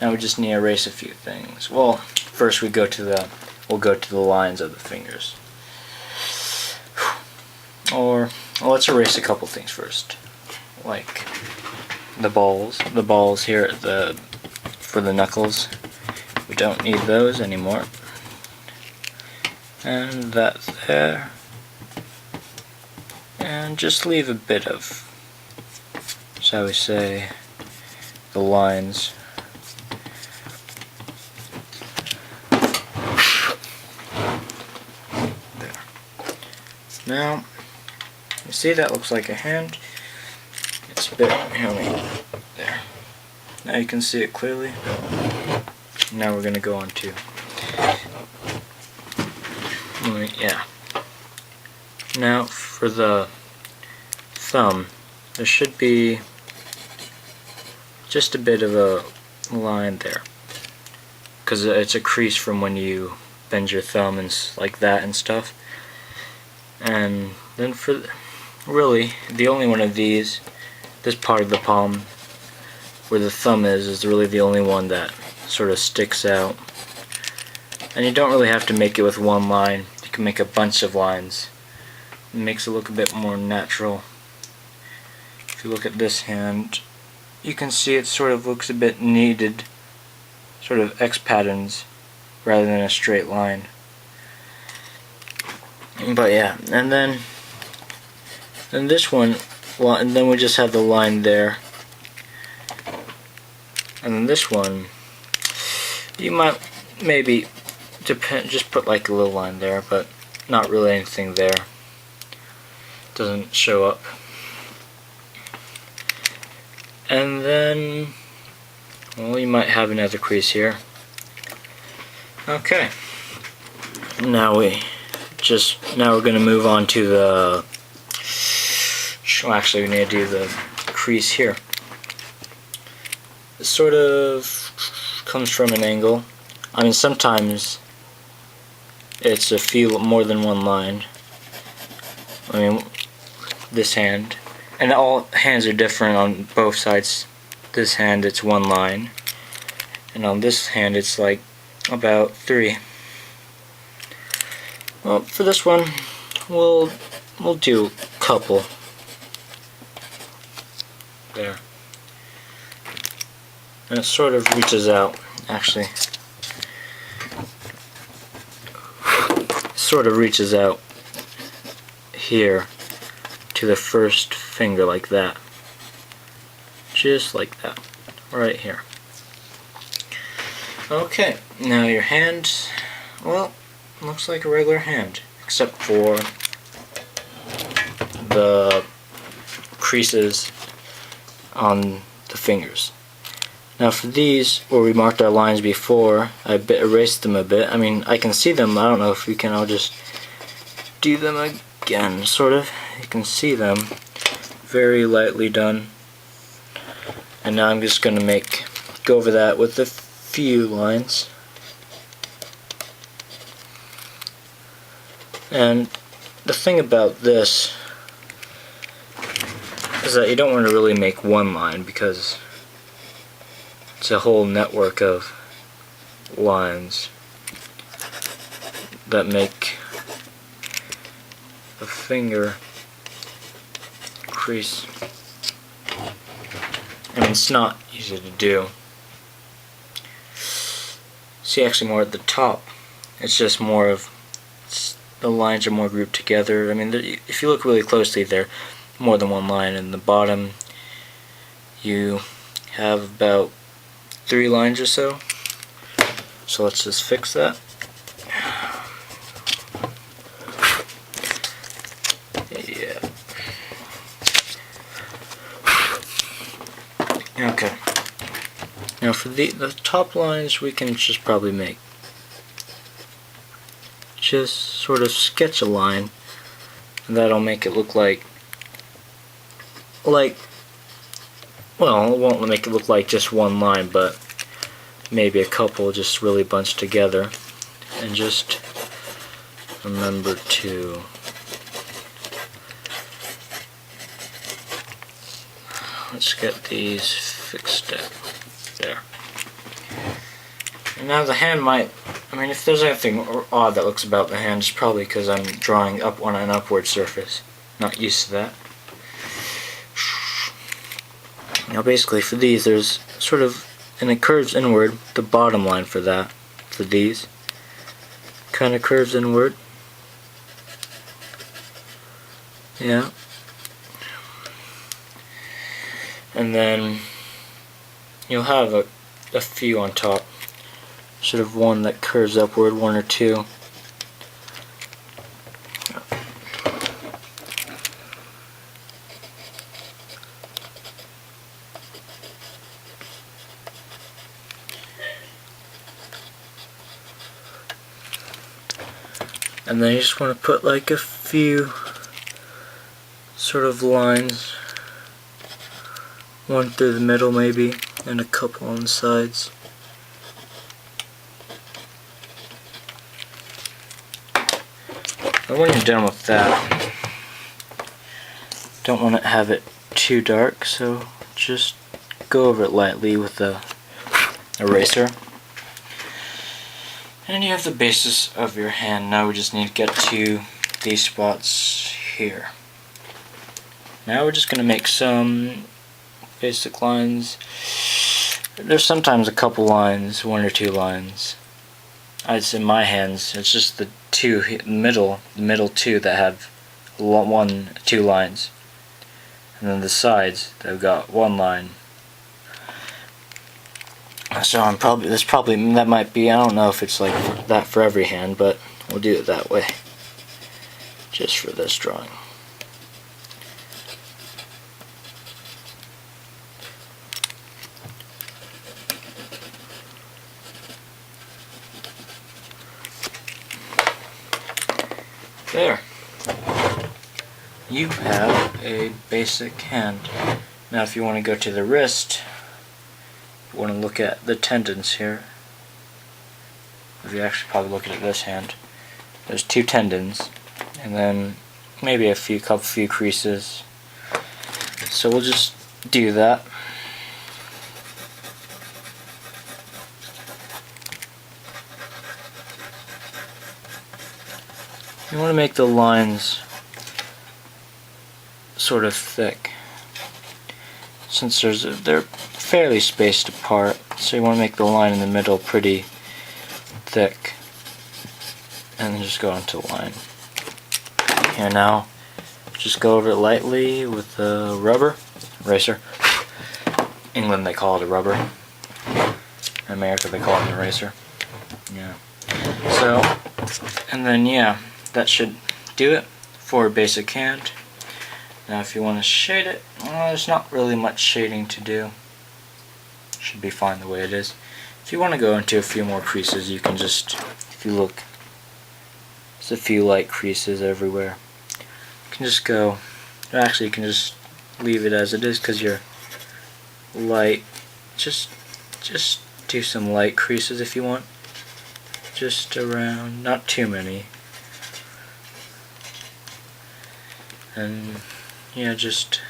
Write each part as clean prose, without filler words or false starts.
Now we just need to erase a few things. Well, first we'll go to the lines of the fingers. Or well, let's erase a couple things first, like the balls here for the knuckles. We don't need those anymore. And that there. And just leave a bit of, shall we say, the lines. There. Now, you see that looks like a hand. It's a bit, there. Now you can see it clearly. Now we're going to go on to, yeah. Now for the thumb, there should be just a bit of a line there, because it's a crease from when you bend your thumb and like that and stuff. And then for really the only one of these, this part of the palm where the thumb is really the only one that sort of sticks out. And you don't really have to make it with one line. You can make a bunch of lines. It makes it look a bit more natural. If you look at this hand, you can see it sort of looks a bit kneaded, sort of X patterns rather than a straight line. But yeah, and then this one, well, and then we just have the line there. And then this one, you might maybe just put like a little line there, but not really anything there. Doesn't show up. And then, well, you might have another crease here. Okay. Now we're going to move on to the. Well, actually, we need to do the crease here. It sort of comes from an angle. I mean, sometimes it's a few more than one line. I mean, this hand, and all hands are different on both sides. This hand, it's one line, and on this hand, it's like about 3. Well, for this one, we'll do a couple there, and it sort of reaches out. Actually, sort of reaches out here to the first finger like that. Just like that. Right here. Okay, now your hand, well, looks like a regular hand, except for the creases on the fingers. Now for these, where we marked our lines before, I erased them a bit. I mean, I can see them. I don't know if we can. I'll just do them again, sort of. You can see them. Very lightly done. And now I'm just going to go over that with a few lines. And the thing about this is that you don't want to really make one line, because it's a whole network of lines that make the finger crease. I mean, it's not easy to do. See, actually more at the top, it's just more of, the lines are more grouped together. I mean, if you look really closely, they're more than one line. In the bottom, you have about 3 lines or so. So let's just fix that. Yeah. Okay. Now for the top lines, we can just probably make. Just sort of sketch a line, and that'll make it look like, well, it won't make it look like just one line, but maybe a couple just really bunched together. And just remember to let's get these fixed up there. Now the hand might, I mean, if there's anything odd that looks about the hand, it's probably because I'm drawing up on an upward surface. Not used to that. Now basically for these, there's sort of, and it curves inward, the bottom line for that, for these, kind of curves inward. Yeah. And then you'll have a few on top. Sort of one that curves upward, one or two. And then you just want to put like a few sort of lines, one through the middle maybe, and a couple on the sides. And when you're done with that, don't want to have it too dark, so just go over it lightly with the eraser. And you have the basis of your hand. Now we just need to get to these spots here. Now we're just going to make some basic lines. There's sometimes a couple lines, one or two lines. I'd say in my hands, it's just the middle two that have two lines. And then the sides, they've got one line. So that might be, I don't know if it's like that for every hand, but we'll do it that way. Just for this drawing. There. You have a basic hand. Now if you want to go to the wrist, you want to look at the tendons here. If you actually probably looking at this hand, there's two tendons, and then maybe a few creases. So we'll just do that. You want to make the lines sort of thick, since they're fairly spaced apart, so you want to make the line in the middle pretty thick, and then just go into the line. Here now, just go over it lightly with a rubber eraser. England they call it a rubber. In America they call it an eraser. Yeah. So, and then yeah, that should do it for a basic hand. Now if you want to shade it, well, there's not really much shading to do. Should be fine the way it is. If you want to go into a few more creases, you can just, if you look, there's a few light creases everywhere. You can just go, actually you can just leave it as it is because you're light. Just do some light creases if you want. Just around, not too many. And yeah, just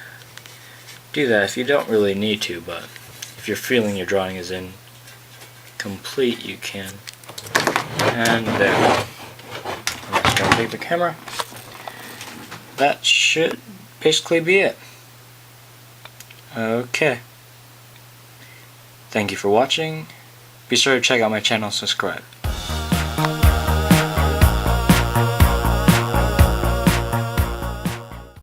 do that if you don't really need to, but if you're feeling your drawing is incomplete, you can. And there. I'm just going to take the camera. That should basically be it. Okay. Thank you for watching. Be sure to check out my channel and subscribe.